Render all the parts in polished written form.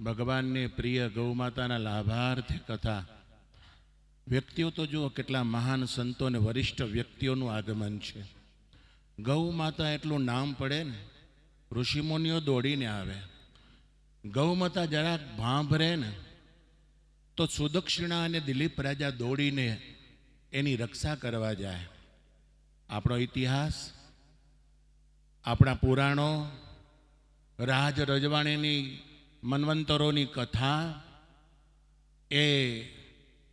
ભગવાનને પ્રિય ગૌમાતાના લાભાર્થે કથા. વ્યક્તિઓ તો જુઓ કેટલા મહાન સંતો અને વરિષ્ઠ વ્યક્તિઓનું આગમન છે. ગૌ માતા એટલું નામ પડે ને ઋષિમુનિઓ દોડીને આવે. ગૌ માતા જરાક ભાંભરે ને તો સુદક્ષિણા અને દિલીપ રાજા દોડીને એની રક્ષા કરવા જાય. આપણો ઇતિહાસ, આપણા પુરાણો, રાજ રજવાણીની મન્વંતરોની કથા એ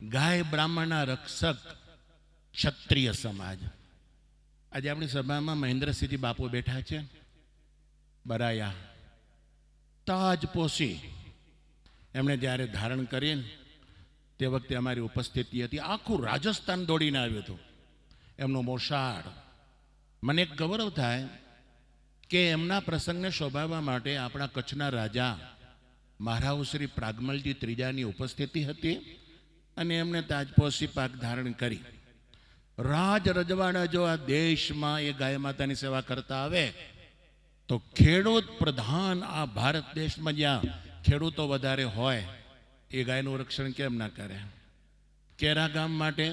ગાય બ્રાહ્મણના રક્ષક ક્ષત્રિય સમાજ. આજે આપણી સભામાં મહેન્દ્રસિંહજી બાપુ બેઠા છે. બરાયા તાજ પોસી એમણે જ્યારે ધારણ કરીને તે વખતે અમારી ઉપસ્થિતિ હતી. આખું રાજસ્થાન દોડીને આવ્યું હતું. એમનો મોસાળ. મને એક ગૌરવ થાય કે એમના પ્રસંગને શોભાવવા માટે આપણા કચ્છના રાજા મહારાવ શ્રી પ્રાગમલજી ત્રીજાની ઉપસ્થિતિ હતી અને એમણે તાજપોશી પાક ધારણ કરી. રાજ રજવાડા જો આ દેશમાં એ ગાય માતાની સેવા કરતા આવે તો ખેડૂત પ્રધાન આ ભારત દેશમાં જ્યાં ખેડૂતો વધારે હોય એ ગાયનું રક્ષણ કેમ ના કરે? કેરા ગામ માટે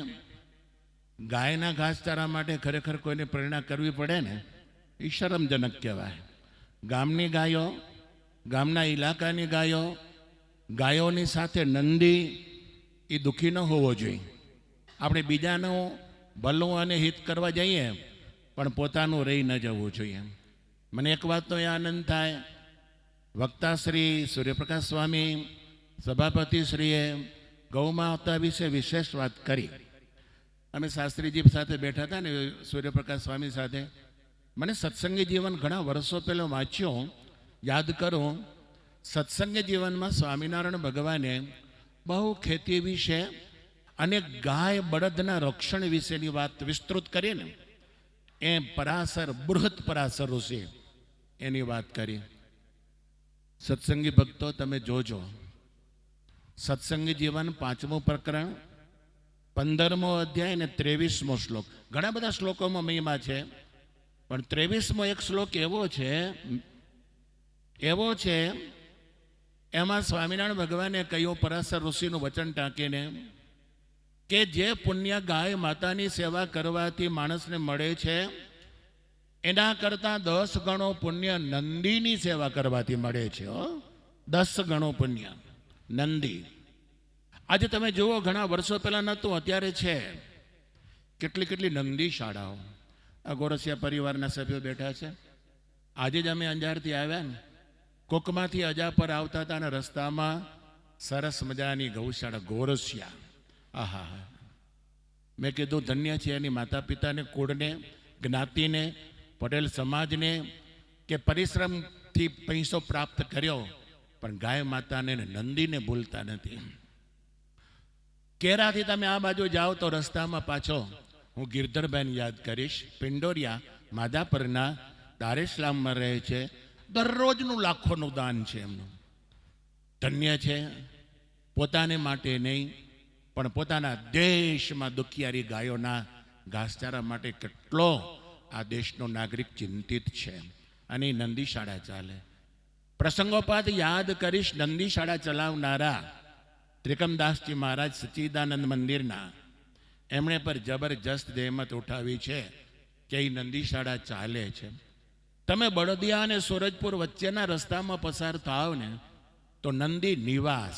ગાયના ઘાસચારા માટે ખરેખર કોઈને પ્રેરણા કરવી પડે ને, એ શરમજનક કહેવાય. ગામની ગાયો, ગામના ઇલાકાની ગાયો, ગાયોની સાથે નંદી એ દુઃખી ન હોવો જોઈએ. આપણે બીજાનું ભલું અને હિત કરવા જઈએ પણ પોતાનું રહી ન જવું જોઈએ. મને એક વાતનો એ આનંદ થાય, વક્તા શ્રી સૂર્યપ્રકાશ સ્વામી સભાપતિશ્રીએ ગૌ માતા વિશે વિશેષ વાત કરી. અમે શાસ્ત્રીજી સાથે બેઠા હતા ને સૂર્યપ્રકાશ સ્વામી સાથે. મને સત્સંગી જીવન ઘણા વર્ષો પહેલાં વાંચ્યો, યાદ કરું. સત્સંગી જીવનમાં સ્વામિનારાયણ ભગવાને બહુ ખેતી વિશે અને ગાય બળદના રક્ષણ વિશેની વાત વિસ્તૃત કરી ને એ પરાશર, બૃહદ પરાશર ઋષિ એની વાત કરી. સત્સંગી ભક્તો તમે જોજો, સત્સંગી જીવન 5મું પ્રકરણ 15મો અધ્યાય ને 23મો શ્લોક. ઘણા બધા શ્લોકોમાં મહિમા છે પણ 23મો એક શ્લોક એવો છે એમાં સ્વામિનારાયણ ભગવાને કહ્યું પરાશર ઋષિનું વચન ટાંકીને કે જે પુણ્ય ગાય માતાની સેવા કરવાથી માણસને મળે છે એના કરતાં 10 ગણો પુણ્ય નંદીની સેવા કરવાથી મળે છે. 10 ગણો પુણ્ય નંદી. આજે તમે જુઓ, ઘણા વર્ષો પહેલાં નહોતું, અત્યારે છે. કેટલી નંદી શાળાઓ. આ ગોરસિયા પરિવારના સભ્યો બેઠા છે. આજે જ અમે અંજારથી આવ્યા ને, કોકમાંથી અજા પર આવતા હતા અને રસ્તામાં સરસ મજાની ગૌશાળા ગોરસિયા. આહા, મેં કીધું ધન્ય છે એની માતા પિતાને, કુળને, જ્ઞાતિને, પટેલ સમાજને કે પરિશ્રમથી પૈસો પ્રાપ્ત કર્યો પણ ગાય માતાને નંદીને ભૂલતા નથી. કેરાથી તમે આ બાજુ જાઓ તો રસ્તામાં પાછો હું ગિરધરબેન યાદ કરીશ. પિંડોરિયા માધાપરના દારેસ્લામમાં રહે છે. દરરોજનું લાખોનું દાન છે એમનું. ધન્ય છે. પોતાને માટે નહીં પણ પોતાના દેશમાં દુખિયારી ગાયોના ઘાસચારા માટે કેટલો આ દેશનો નાગરિક ચિંતિત છે. અને નંદી શાળા ચાલે. પ્રસંગોપાત યાદ કરીશ નંદી શાળા ચલાવનારા ત્રિકમદાસજી મહારાજ સચ્ચિદાનંદ મંદિરના. એમણે પર જબરજસ્ત જહેમત ઉઠાવી છે કે એ નંદી શાળા ચાલે છે. તમે બળદિયા અને સુરજપુર વચ્ચેના રસ્તામાં પસાર થાવ ને તો નંદી નિવાસ,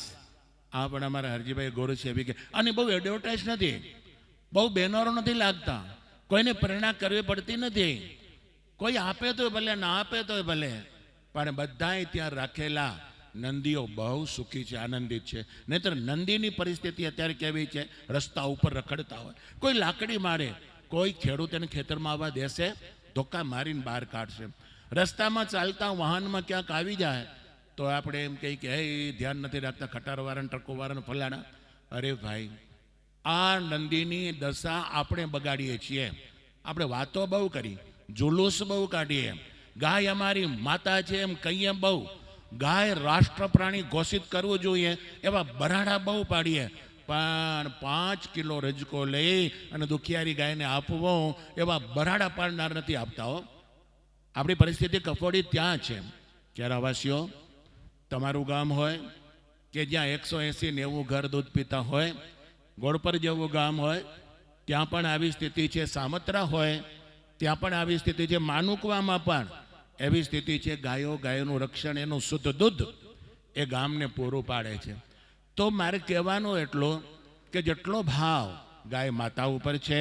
આ પણ અમારા હરજીભાઈ ગોરસિયા કે, અને બહુ એડવર્ટાઇઝ નથી, બહુ બેનરો નથી લાગતા, કોઈને પ્રેરણા કરવી પડતી નથી. કોઈ આપે તોય ભલે, ના આપે તોય ભલે, પણ બધાએ ત્યાં રાખેલા નંદીઓ બહુ સુખી છે, આનંદિત છે. નહીતર નંદીની પરિસ્થિતિ અત્યારે કેવી છે, રસ્તા ઉપર રખડતા હોય, કોઈ લાકડી મારે, કોઈ ખેડૂત એને ખેતરમાં આવવા દેશે, ધોકા મારીને બહાર કાઢશે. રસ્તામાં ચાલતા વાહનમાં ક્યાંક આવી જાય તો આપણે એમ કહીએ કે હે ધ્યાન નથી રાખતા, ખટારવાળાને, ટ્રકોવાળાને, ફલાણા. અરે ભાઈ, આ નંદીની દશા આપણે બગાડીએ છીએ. આપણે વાતો બહુ કરી, જુલુસ બહુ કાઢીએ, ગાય અમારી માતા છે એમ કહીએ બહુ, ગાય રાષ્ટ્ર પ્રાણી ઘોષિત કરવું જોઈએ એવા બરાડા બહુ પાડીએ, પણ 5 કિલો રજકો લઈ અને દુખિયારી ગાયને આપવો એવા બરાડા પાડનાર નથી આપતા. આપણી પરિસ્થિતિ કફોડી ત્યાં છે. ક્યારાવાસીઓ, તમારું ગામ હોય, કે જ્યાં 180-90 ઘર દૂધ પીતા હોય, ગોળપર જેવું ગામ હોય ત્યાં પણ આવી સ્થિતિ છે, સામત્રા હોય ત્યાં પણ આવી સ્થિતિ છે, માનુકવામાં પણ એવી સ્થિતિ છે. ગાયોનું રક્ષણ, એનું શુદ્ધ દૂધ એ ગામને પૂરું પાડે છે. તો મારે કહેવાનો એટલો કે જેટલો ભાવ ગાય માતા ઉપર છે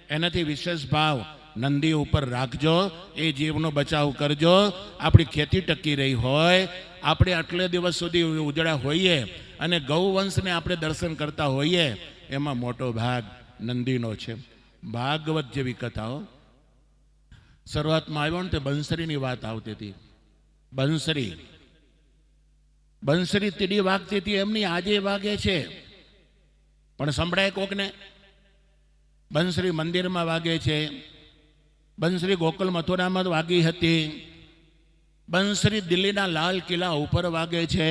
એનાથી વિશેષ ભાવ નંદી ઉપર રાખજો. એ જીવનો બચાવ કરજો. આપણી ખેતી ટકી રહી હોય, આપણે આટલે દિવસ સુધી ઉજળા હોઈએ અને ગૌવંશને આપણે દર્શન કરતા હોઈએ, એમાં મોટો ભાગ નંદીનો છે. ભાગવત જેવી કથાઓ શરૂઆતમાં આવ્યો ને તે બંસરીની વાત આવતી હતી. બંસરી તીડી વાગતી હતી, એમની આજે વાગે છે પણ સંભળાય કોકને? બંસરી મંદિરમાં વાગે છે, બંસરી ગોકુલ મથુરામાં વાગી હતી, બંસરી દિલ્હીના લાલ કિલ્લા ઉપર વાગે છે,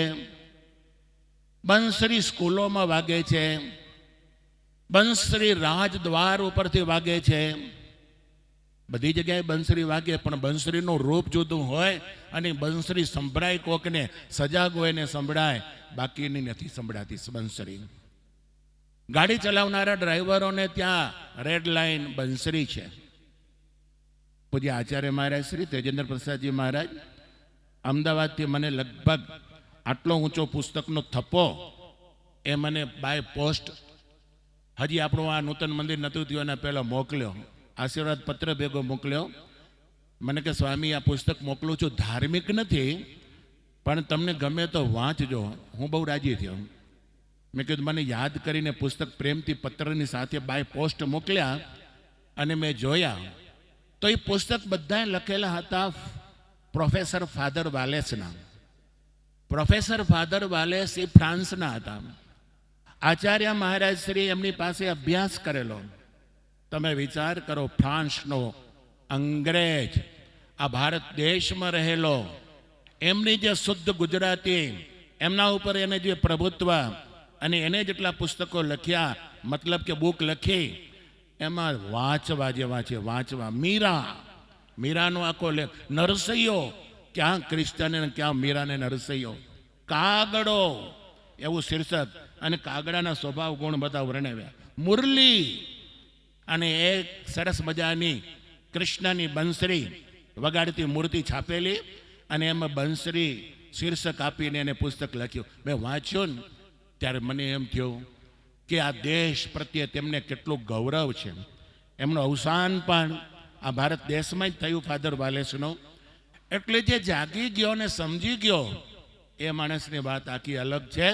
બંસરી સ્કૂલોમાં વાગે છે, બંસરી રાજદ્વાર ઉપરથી વાગે છે. બધી જગ્યાએ બંસરી વાગે, પણ બંસરીનું રૂપ જુદું હોય અને બંસરી સંભળાય કોકને, સજાગ હોય ને સંભળાય, બાકીની નથી સંભળાતી બંસરી. ગાડી ચલાવનારા ડ્રાઈવરોને ત્યાં રેડ લાઇન બંસરી છે. પૂજ્ય આચાર્ય મહારાજ શ્રી તેજેન્દ્ર પ્રસાદજી મહારાજ અમદાવાદથી મને લગભગ આટલો ઊંચો પુસ્તકનો થપ્પો એ મને બાય પોસ્ટ, હજી આપણું આ નૂતન મંદિર નહોતું થયું એના પહેલાં મોકલ્યો, આશીર્વાદ પત્ર ભેગો મોકલ્યો. મને કે સ્વામી આ પુસ્તક મોકલું છું, ધાર્મિક નથી પણ તમને ગમે તો વાંચજો. હું બહુ રાજી થયો. મેં કીધું મને યાદ કરીને પુસ્તક પ્રેમથી પત્રની સાથે બાય પોસ્ટ મોકલ્યા અને મેં જોયા તો એ પુસ્તક બધાએ લખેલા હતા પ્રોફેસર ફાધર વાલેસના. પ્રોફેસર ફાધર વાલેસ એ ફ્રાન્સના હતા. આચાર્ય મહારાજ શ્રી એમની પાસે અભ્યાસ કરેલો. તમે વિચાર કરો, ફ્રાન્સનો અંગ્રેજ આ ભારત દેશમાં રહેલો, એમની જે શુદ્ધ ગુજરાતી, એમના ઉપર એને જે પ્રભુત્વ અને એને જેટલા પુસ્તકો લખ્યા, મતલબ કે બુક લખી, એમાં વાંચવા જેવા છે, વાંચવા. મીરાનો આખો લેખ, નરસૈયો, ક્યાં ક્રિશ્ચન ને ક્યાં મીરાને નરસૈયો, કાગડો એવું શીર્ષક, અને કાગડાના સ્વભાવ ગુણ બધા વર્ણવ્યા. મુરલી અને એક સરસ મજાની કૃષ્ણની બંસરી વગાડતી મૂર્તિ છાપેલી, અને એમાં બંસરી શીર્ષક આપીને એને પુસ્તક લખ્યું. મેં વાંચ્યું ને ત્યારે મને એમ થયું કે આ દેશ પ્રત્યે તેમને કેટલું ગૌરવ છે. એમનું અવસાન પણ આ ભારત દેશમાં જ થયું ફાધર વાલેસનું. એટલે જે જાગી ગયો ને સમજી ગયો એ માણસની વાત આખી અલગ છે.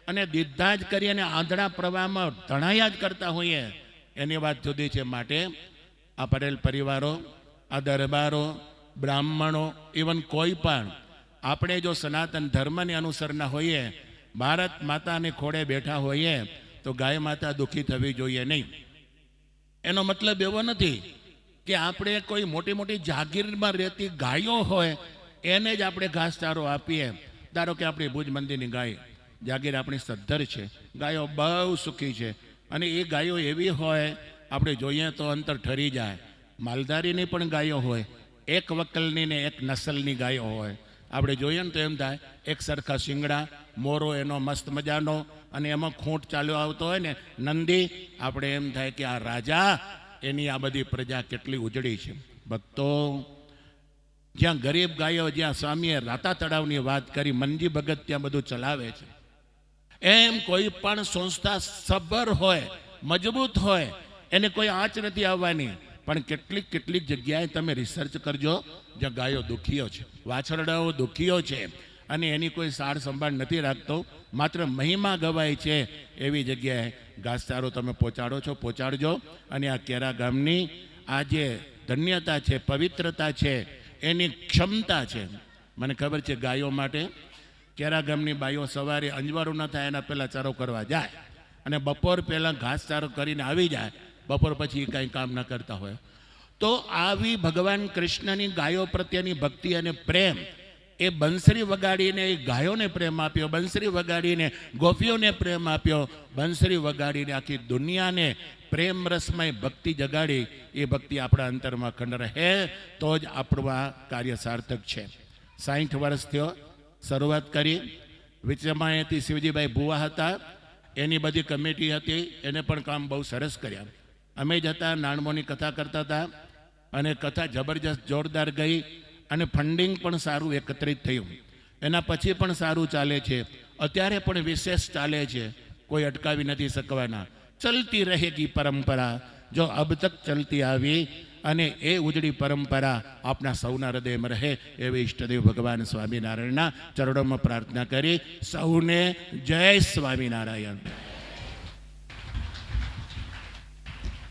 અને દીધા જ કરી અને આંધળા પ્રવાહમાં ધણાયા જ કરતા હોઈએ એની વાત જુદી છે. માટે આ પટેલ પરિવારો, આ દરબારો, બ્રાહ્મણો, ઇવન કોઈ પણ આપણે જો સનાતન ધર્મને અનુસરના હોઈએ, ભારત માતાને ખોળે બેઠા હોઈએ, તો ગાય માતા દુઃખી થવી જોઈએ નહીં. એનો મતલબ એવો નથી કે આપણે કોઈ મોટી મોટી જાગીરમાં રહેતી ગાયો હોય એને જ આપણે ઘાસચારો આપીએ. ધારો કે આપણી ભુજ મંદિરની ગાય જાગીર આપણી સદ્ધર છે, ગાયો બહુ સુખી છે, અને એ ગાયો એવી હોય આપણે જોઈએ તો અંતર ઠરી જાય. માલધારીની પણ ગાયો હોય, એક વકલની ને એક નસલની ગાયો હોય. આપણે જોઈએ ને તો એમ થાય એક સરખા શિંગડા, મોરો એનો મસ્ત મજાનો, અને એમાં ખૂંટ ચાલ્યો આવતો હોય ને નંદી, આપણે એમ થાય કે આ રાજા, એની આ બધી પ્રજા કેટલી ઉજળી છે. ભક્તો, જ્યાં ગરીબ ગાયો, જ્યાં સ્વામીએ રાતા તળાવની વાત કરી, મનજી ભગત ત્યાં બધું ચલાવે છે. એમ કોઈ પણ સંસ્થા સબર હોય, મજબૂત હોય, એને કોઈ આંચ નથી આવવાની. પણ કેટલીક જગ્યાએ તમે રિસર્ચ કરજો જ્યાં ગાયો દુખીઓ છે, વાછરડાઓ દુખીઓ છે, અને એની કોઈ સાર સંભાળ નથી રાખતો, માત્ર મહિમા ગવાય છે, એવી જગ્યાએ ઘાસચારો તમે પહોંચાડજો. અને આ કેરા ગામની આ જે ધન્યતા છે, પવિત્રતા છે, એની ક્ષમતા છે. મને ખબર છે ગાયો માટે કેરા ગામની બાઈઓ સવારે અંજવાળું ન થાય એના પહેલાં ચારો કરવા જાય, અને બપોર પહેલાં ઘાસચારો કરીને આવી જાય. બપોર પછી કંઈ કામ ન કરતા હોય. તો આવી ભગવાન કૃષ્ણની ગાયો પ્રત્યેની ભક્તિ અને પ્રેમ, એ બંસરી વગાડીને એ ગાયોને પ્રેમ આપ્યો, બંસરી વગાડીને ગોપીઓને પ્રેમ આપ્યો, બંસરી વગાડીને આખી દુનિયાને પ્રેમ રસમય ભક્તિ જગાડી. એ ભક્તિ આપણા અંતરમાં ખંડ રહે તો જ આપણું આ કાર્ય સાર્થક છે. 60 વર્ષ થયો શરૂઆત કરી, વિચમાએથી શિવજીભાઈ ભુવા હતા, એની બધી કમિટી હતી, એને પણ કામ બહુ સરસ કર્યા. અમે જ હતા, નાણમોની કથા કરતા હતા અને કથા જબરજસ્ત જોરદાર ગઈ અને ફંડિંગ પણ સારું એકત્રિત થયું. એના પછી પણ સારું ચાલે છે, અત્યારે પણ વિશેષ ચાલે છે, કોઈ અટકાવી નથી શકવાના. ચલતી રહેગી પરંપરા જો અબ તક ચલતી આવી, અને એ ઉજળી પરંપરા આપણા સૌના હૃદયમાં રહે એવી ઈષ્ટદેવ ભગવાન સ્વામિનારાયણના ચરણોમાં પ્રાર્થના કરી સૌને જય સ્વામિનારાયણ.